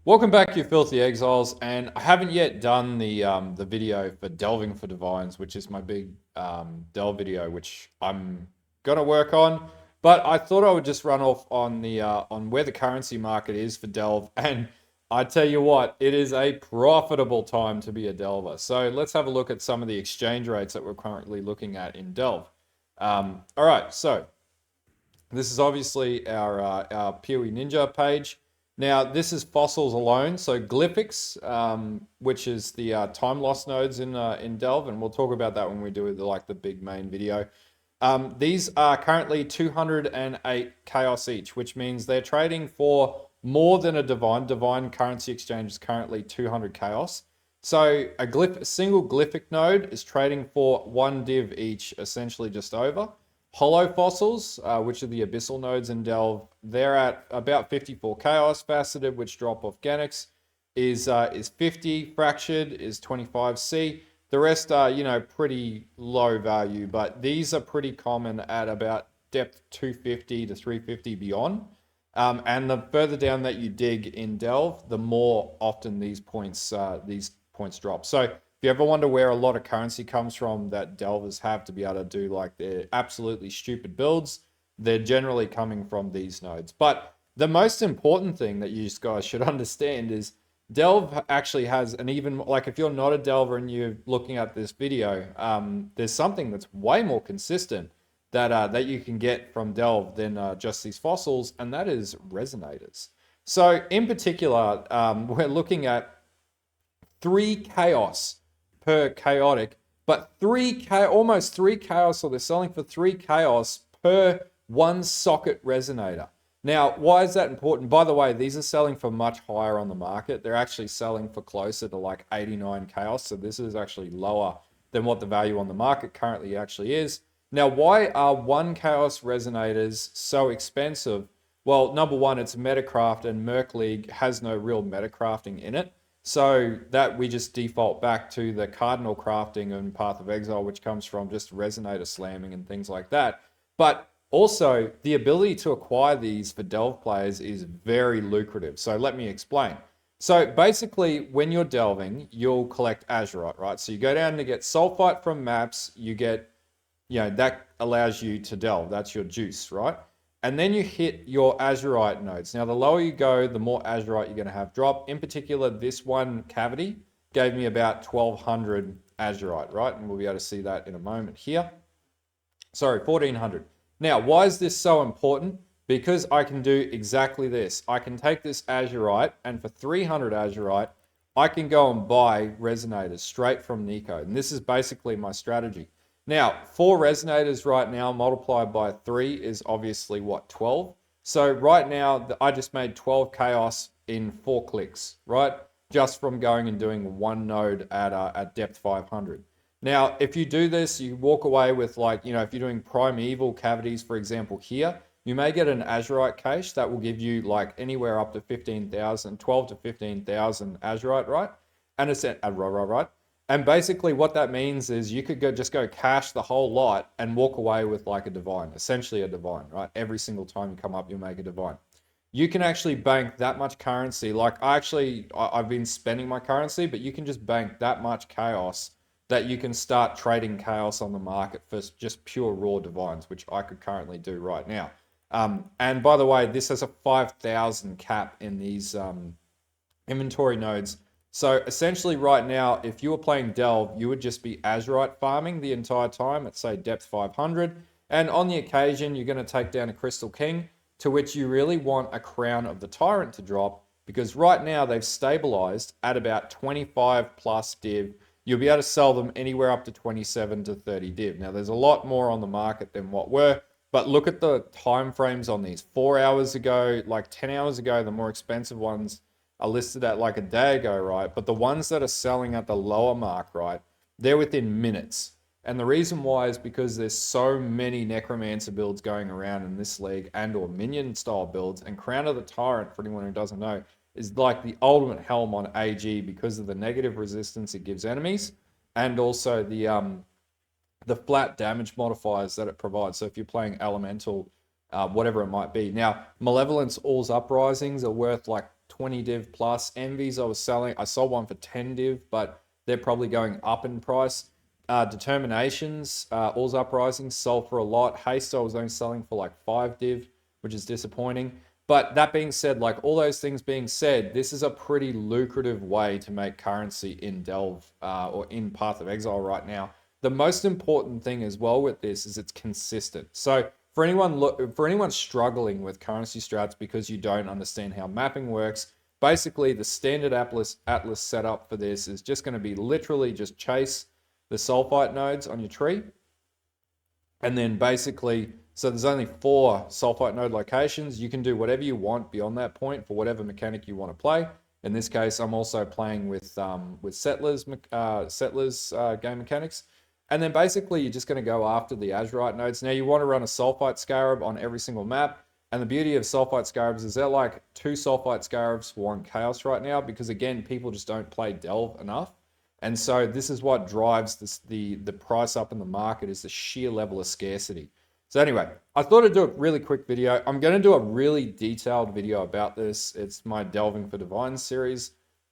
Welcome back, you filthy exiles, and I haven't yet done the video for delving for divines, which is my big delve video, which I'm gonna work on. But I thought I would just run off on the on where the currency market is for delve, and I tell you what, it is a profitable time to be a delver. So let's have a look at some of the exchange rates that we're currently looking at in delve. All right, so this is obviously our POE Ninja page. Now, this is fossils alone, so glyphics, which is the time loss nodes in Delve, and we'll talk about that when we do the big main video. These are currently 208 chaos each, which means they're trading for more than a divine. Divine currency exchange is currently 200 chaos. So a single glyphic node is trading for one div each, essentially just over. Hollow fossils, which are the abyssal nodes in Delve, they're at about 54 chaos. Faceted, which drop off Ganix, is 50. Fractured is 25C. The rest are, pretty low value, but these are pretty common at about depth 250 to 350 beyond. And the further down that you dig in Delve, the more often these points drop. So if you ever wonder where a lot of currency comes from that delvers have to be able to do like their absolutely stupid builds, they're generally coming from these nodes. But the most important thing that you guys should understand is Delve actually has an even, like if you're not a Delver and you're looking at this video, there's something that's way more consistent that you can get from Delve than just these fossils, and that is resonators. So in particular, we're looking at 3 chaos per chaotic, but almost 3 chaos, so they're selling for 3 chaos per one socket resonator. Now, why is that important? By the way, these are selling for much higher on the market. They're actually selling for closer to like 89 chaos, so this is actually lower than what the value on the market currently actually is. Now, why are 1 chaos resonators so expensive? Well, number one, it's Metacraft, and Merc League has no real metacrafting in it. So that we just default back to the cardinal crafting and Path of Exile, which comes from just resonator slamming and things like that. But also, the ability to acquire these for Delve players is very lucrative. So let me explain. So basically, when you're delving, you'll collect azurite, right? So you go down to get sulfite from maps, you get, that allows you to delve. That's your juice, right? And then you hit your azurite nodes. Now, the lower you go, the more azurite you're going to have drop. In particular, this one cavity gave me about 1200 azurite, right? And we'll be able to see that in a moment here. Sorry, 1400. Now, why is this so important? Because I can do exactly this. I can take this azurite, and for 300 azurite, I can go and buy resonators straight from Niko. And this is basically my strategy. Now, 4 resonators right now multiplied by 3 is obviously what, 12? So right now, I just made 12 chaos in 4 clicks, right? Just from going and doing one node at depth 500. Now, if you do this, you walk away with if you're doing primeval cavities, for example, here, you may get an azurite cache that will give you like anywhere up to 15,000, 12 to 15,000 azurite, right? And it's right? And basically what that means is you could just go cash the whole lot and walk away with like a divine, essentially a divine, right? Every single time you come up, you'll make a divine. You can actually bank that much currency. Like I've been spending my currency, but you can just bank that much chaos that you can start trading chaos on the market for just pure raw divines, which I could currently do right now. And by the way, this has a 5,000 cap in these inventory nodes. So essentially right now, if you were playing Delve, you would just be azurite farming the entire time at say depth 500. And on the occasion, you're going to take down a Crystal King, to which you really want a Crown of the Tyrant to drop, because right now they've stabilized at about 25 plus div. You'll be able to sell them anywhere up to 27 to 30 div. Now there's a lot more on the market than what were, but look at the time frames on these. 4 hours ago, like 10 hours ago, the more expensive ones are listed at like a day ago, right? But the ones that are selling at the lower mark, right, they're within minutes. And the reason why is because there's so many Necromancer builds going around in this league and or minion style builds. And Crown of the Tyrant, for anyone who doesn't know, is like the ultimate helm on AG because of the negative resistance it gives enemies and also the flat damage modifiers that it provides. So if you're playing Elemental, whatever it might be. Now, Malevolence All's Uprisings are worth like 20 div plus. Envies I sold one for 10 div, but they're probably going up in price. Determinations, All's Uprising sold for a lot. Haste I was only selling for like 5 div, which is disappointing. But that being said, like all those things being said, this is a pretty lucrative way to make currency in Delve or in Path of Exile right now. The most important thing as well with this is it's consistent. So for anyone struggling with currency strats because you don't understand how mapping works, basically the standard Atlas setup for this is just going to be literally just chase the sulfite nodes on your tree. And then basically, so there's only 4 sulfite node locations. You can do whatever you want beyond that point for whatever mechanic you want to play. In this case, I'm also playing with settlers game mechanics. And then basically, you're just going to go after the azurite nodes. Now, you want to run a sulfite scarab on every single map. And the beauty of sulfite scarabs is they're like 2 sulfite scarabs for 1 chaos right now, because again, people just don't play Delve enough. And so this is what drives the price up in the market, is the sheer level of scarcity. So anyway, I thought I'd do a really quick video. I'm going to do a really detailed video about this. It's my Delving for Divines series.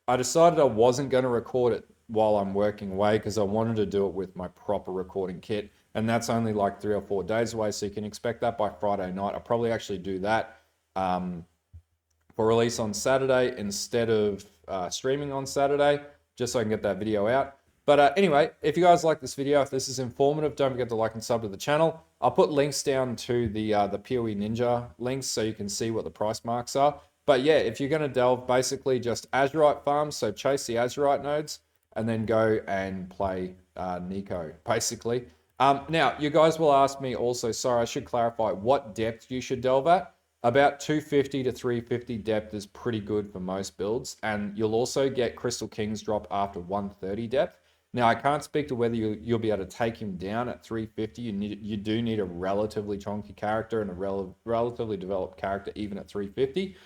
I decided I wasn't going to record it while I'm working away because I wanted to do it with my proper recording kit. And that's only like 3 or 4 days away, so you can expect that by Friday night. I'll probably actually do that for release on Saturday instead of streaming on Saturday, just so I can get that video out. But anyway, if you guys like this video, if this is informative, don't forget to like and sub to the channel. I'll put links down to the POE Ninja links so you can see what the price marks are. But yeah, if you're going to delve, basically just azurite farms, so chase the azurite nodes, and then go and play Niko, basically. Now, you guys will ask me also, sorry, I should clarify, what depth you should delve at. About 250 to 350 depth is pretty good for most builds, and you'll also get Crystal Kings drop after 130 depth. Now, I can't speak to whether you'll be able to take him down at 350. You do need a relatively chunky character and a relatively developed character even at 350.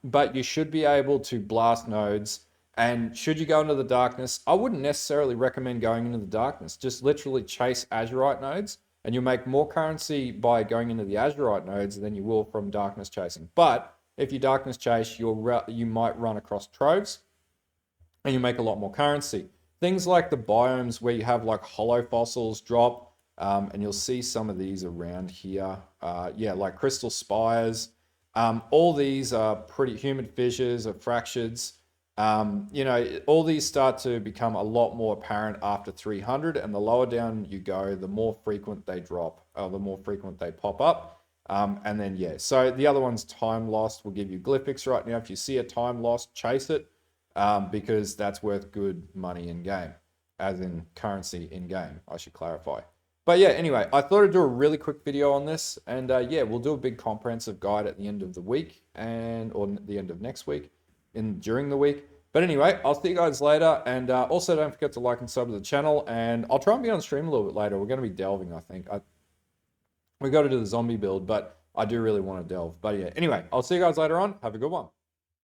But you should be able to blast nodes. And should you go into the darkness, I wouldn't necessarily recommend going into the darkness. Just literally chase azurite nodes, and you'll make more currency by going into the azurite nodes than you will from darkness chasing. But if you darkness chase, you might run across troves, and you make a lot more currency. Things like the biomes where you have like hollow fossils drop, and you'll see some of these around here. Yeah, like crystal spires. All these are pretty humid fissures or fractures. You know, all these start to become a lot more apparent after 300, and the lower down you go, the more frequent they drop, or the more frequent they pop up. And then, yeah, so the other one's time lost will give you glyphics right now. If you see a time lost, chase it, because that's worth good money in game, as in currency in game, I should clarify. But yeah, anyway, I thought I'd do a really quick video on this, and yeah, we'll do a big comprehensive guide at the end of the week or the end of next week. During the week. But anyway, I'll see you guys later. And also don't forget to like and sub to the channel. And I'll try and be on stream a little bit later. We're going to be delving, I think. We got to do the zombie build, but I do really want to delve. But yeah, anyway, I'll see you guys later on. Have a good one.